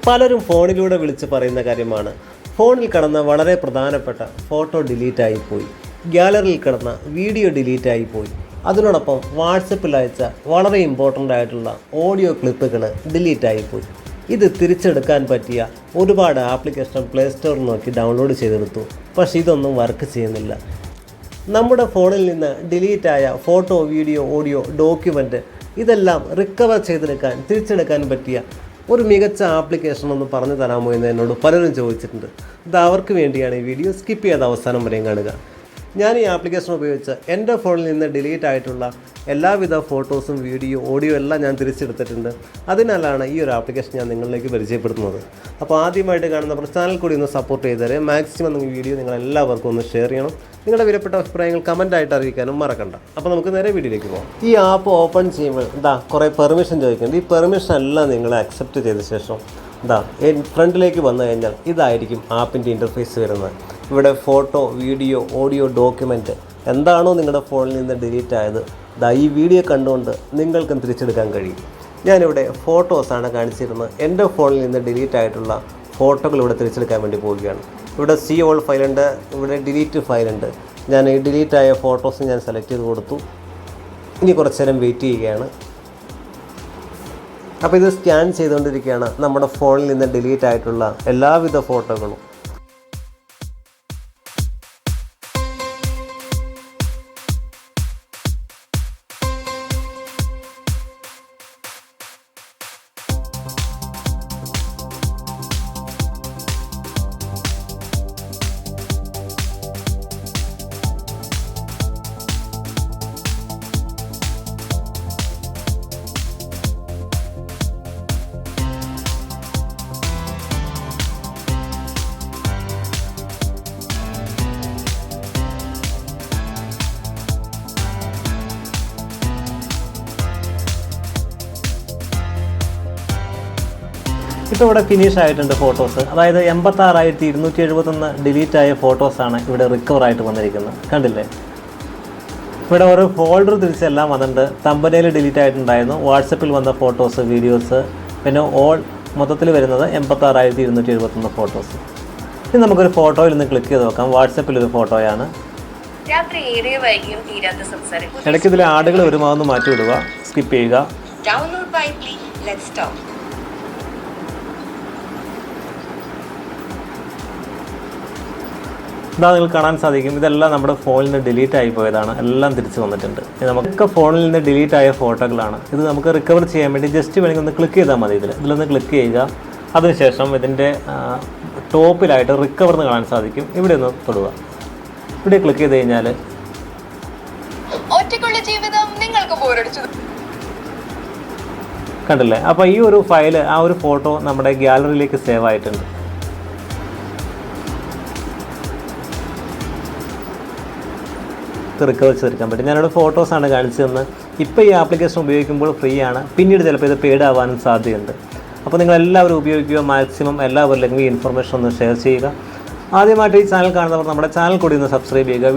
പലരും ഫോണിലൂടെ വിളിച്ച് പറയുന്ന കാര്യമാണ്, ഫോണിൽ കിടന്ന വളരെ പ്രധാനപ്പെട്ട ഫോട്ടോ ഡിലീറ്റ് ആയിപ്പോയി, ഗ്യാലറിയിൽ കിടന്ന വീഡിയോ ഡിലീറ്റ് ആയിപ്പോയി, അതിനോടൊപ്പം വാട്സപ്പിൽ അയച്ച വളരെ ഇമ്പോർട്ടൻ്റ് ആയിട്ടുള്ള ഓഡിയോ ക്ലിപ്പുകൾ ഡിലീറ്റ് ആയിപ്പോയി. ഇത് തിരിച്ചെടുക്കാൻ പറ്റിയ ഒരുപാട് ആപ്ലിക്കേഷൻ പ്ലേ സ്റ്റോറിൽ നോക്കി ഡൗൺലോഡ് ചെയ്തെടുത്തു. പക്ഷേ ഇതൊന്നും വർക്ക് ചെയ്യുന്നില്ല. നമ്മുടെ ഫോണിൽ നിന്ന് ഡിലീറ്റായ ഫോട്ടോ, വീഡിയോ, ഓഡിയോ, ഡോക്യുമെൻറ്റ് ഇതെല്ലാം റിക്കവർ ചെയ്തെടുക്കാൻ, തിരിച്ചെടുക്കാൻ പറ്റിയ ഒരു മികച്ച ആപ്ലിക്കേഷൻ ഒന്ന് പറഞ്ഞു തരാമോ എന്ന് എന്നോട് പലരും ചോദിച്ചിട്ടുണ്ട്. ഇത് അവർക്ക് വേണ്ടിയാണ് ഈ വീഡിയോ. സ്കിപ്പ് ചെയ്യാതെ അവസാനം വരെയും കാണുക. ഞാൻ ഈ ആപ്ലിക്കേഷൻ ഉപയോഗിച്ച് എൻ്റെ ഫോണിൽ നിന്ന് ഡിലീറ്റ് ആയിട്ടുള്ള എല്ലാവിധ ഫോട്ടോസും, വീഡിയോ, ഓഡിയോ എല്ലാം ഞാൻ തിരിച്ചെടുത്തിട്ടുണ്ട്. അതിനാലാണ് ഈ ഒരു ആപ്ലിക്കേഷൻ ഞാൻ നിങ്ങളിലേക്ക് പരിചയപ്പെടുത്തുന്നത്. അപ്പോൾ ആദ്യമായിട്ട് കാണുന്ന ചാനൽ കൂടി ഒന്ന് സപ്പോർട്ട് ചെയ്തേരെ. മാക്സിമം നിങ്ങൾ വീഡിയോ നിങ്ങളെല്ലാവർക്കും ഒന്ന് ഷെയർ ചെയ്യണം. നിങ്ങളുടെ വിലപ്പെട്ട അഭിപ്രായങ്ങൾ കമൻറ്റായിട്ട് അറിയിക്കാനും മറക്കണ്ട. അപ്പോൾ നമുക്ക് നേരെ വീഡിയോയിലേക്ക് പോകാം. ഈ ആപ്പ് ഓപ്പൺ ചെയ്യുമ്പോൾ കുറേ പെർമിഷൻ ചോദിക്കുന്നുണ്ട്. ഈ പെർമിഷൻ എല്ലാം നിങ്ങൾ അക്സെപ്റ്റ് ചെയ്ത ശേഷം ഫ്രണ്ടിലേക്ക് വന്നു കഴിഞ്ഞാൽ ഇതായിരിക്കും ആപ്പിൻ്റെ ഇൻ്റർഫേസ് വരുന്നത്. ഇവിടെ ഫോട്ടോ, വീഡിയോ, ഓഡിയോ, ഡോക്യുമെൻറ്റ് എന്താണോ നിങ്ങളുടെ ഫോണിൽ നിന്ന് ഡിലീറ്റ് ആയത്, ഈ വീഡിയോ കണ്ടുകൊണ്ട് നിങ്ങൾക്കും തിരിച്ചെടുക്കാൻ കഴിയും. ഞാനിവിടെ ഫോട്ടോസാണ് കാണിച്ചിരുന്നത്. എൻ്റെ ഫോണിൽ നിന്ന് ഡിലീറ്റ് ആയിട്ടുള്ള ഫോട്ടോകൾ ഇവിടെ തിരിച്ചെടുക്കാൻ വേണ്ടി പോവുകയാണ്. ഇവിടെ സി ഓൾ ഫയലുണ്ട്, ഇവിടെ ഡിലീറ്റ് ഫയലുണ്ട്. ഞാൻ ഈ ഡിലീറ്റ് ആയ ഫോട്ടോസ് ഞാൻ സെലക്ട് ചെയ്ത് കൊടുത്തു. ഇനി കുറച്ച് നേരം വെയിറ്റ് ചെയ്യുകയാണ്. അപ്പോൾ ഇത് സ്കാൻ ചെയ്തുകൊണ്ടിരിക്കുകയാണ് നമ്മുടെ ഫോണിൽ നിന്ന് ഡിലീറ്റ് ആയിട്ടുള്ള എല്ലാവിധ ഫോട്ടോകളും. ഇപ്പോൾ ഇവിടെ ഫിനിഷ് ആയിട്ടുണ്ട് ഫോട്ടോസ്. അതായത് 86,271 ഡിലീറ്റ് ആയ ഫോട്ടോസാണ് ഇവിടെ റിക്കവർ ആയിട്ട് വന്നിരിക്കുന്നത്. കണ്ടില്ലേ? ഇവിടെ ഒരു ഫോൾഡർ തിരിച്ചെല്ലാം വന്നിട്ടുണ്ട്. തമ്പനയിൽ ഡിലീറ്റ് ആയിട്ടുണ്ടായിരുന്നു, വാട്സപ്പിൽ വന്ന ഫോട്ടോസ്, വീഡിയോസ്, പിന്നെ മൊത്തത്തിൽ വരുന്നത് 86,271 ഫോട്ടോസ്. ഇനി നമുക്കൊരു ഫോട്ടോയിൽ നിന്ന് ക്ലിക്ക് ചെയ്ത് നോക്കാം. വാട്സപ്പിലൊരു ഫോട്ടോയാണ്. ഇടയ്ക്ക് ഇതിലെ ആടുകൾ വരുമാവെന്ന് മാറ്റി വിടുക, സ്കിപ്പ് ചെയ്യുക. ഇതാ നിങ്ങൾക്ക് കാണാൻ സാധിക്കും. ഇതെല്ലാം നമ്മുടെ ഫോണിൽ നിന്ന് ഡിലീറ്റ് ആയി പോയതാണ്. എല്ലാം തിരിച്ച് വന്നിട്ടുണ്ട്. നമുക്ക് ഫോണിൽ നിന്ന് ഡിലീറ്റ് ആയ ഫോട്ടോകളാണ്. ഇത് നമുക്ക് റിക്കവർ ചെയ്യാൻ വേണ്ടി ജസ്റ്റ് വേണമെങ്കിൽ ഒന്ന് ക്ലിക്ക് ചെയ്താൽ മതി. ഇതിലൊന്ന് ക്ലിക്ക് ചെയ്യുക. അതിനുശേഷം ഇതിൻ്റെ ടോപ്പിലായിട്ട് റിക്കവർ എന്ന് കാണാൻ സാധിക്കും. ഇവിടെ ഒന്ന് തൊടുക. ഇവിടെ ക്ലിക്ക് ചെയ്ത് കഴിഞ്ഞാൽ കണ്ടില്ലേ? അപ്പോൾ ഈ ഒരു ഫയല്, ആ ഒരു ഫോട്ടോ നമ്മുടെ ഗാലറിയിലേക്ക് സേവ് ആയിട്ടുണ്ട്. റിക്കവർ ചെയ്തെടുക്കാൻ പറ്റും. ഞാനിവിടെ ഫോട്ടോസാണ് കാണിച്ചു തന്നത്. ഇപ്പോൾ ഈ ആപ്ലിക്കേഷൻ ഉപയോഗിക്കുമ്പോൾ ഫ്രീ ആണ്. പിന്നീട് ചിലപ്പോൾ ഇത് പെയ്ഡ് ആവാനും സാധ്യതയുണ്ട്. അപ്പോൾ നിങ്ങളെല്ലാവരും ഉപയോഗിക്കുക. മാക്സിമം എല്ലാവരിലേക്കും ഈ ഇൻഫർമേഷൻ ഒന്ന് ഷെയർ ചെയ്യുക. ആദ്യമായിട്ട് ഈ ചാനൽ കാണുന്നവർ നമ്മുടെ ചാനൽ കൂടി ഒന്ന് സബ്സ്ക്രൈബ് ചെയ്യുക.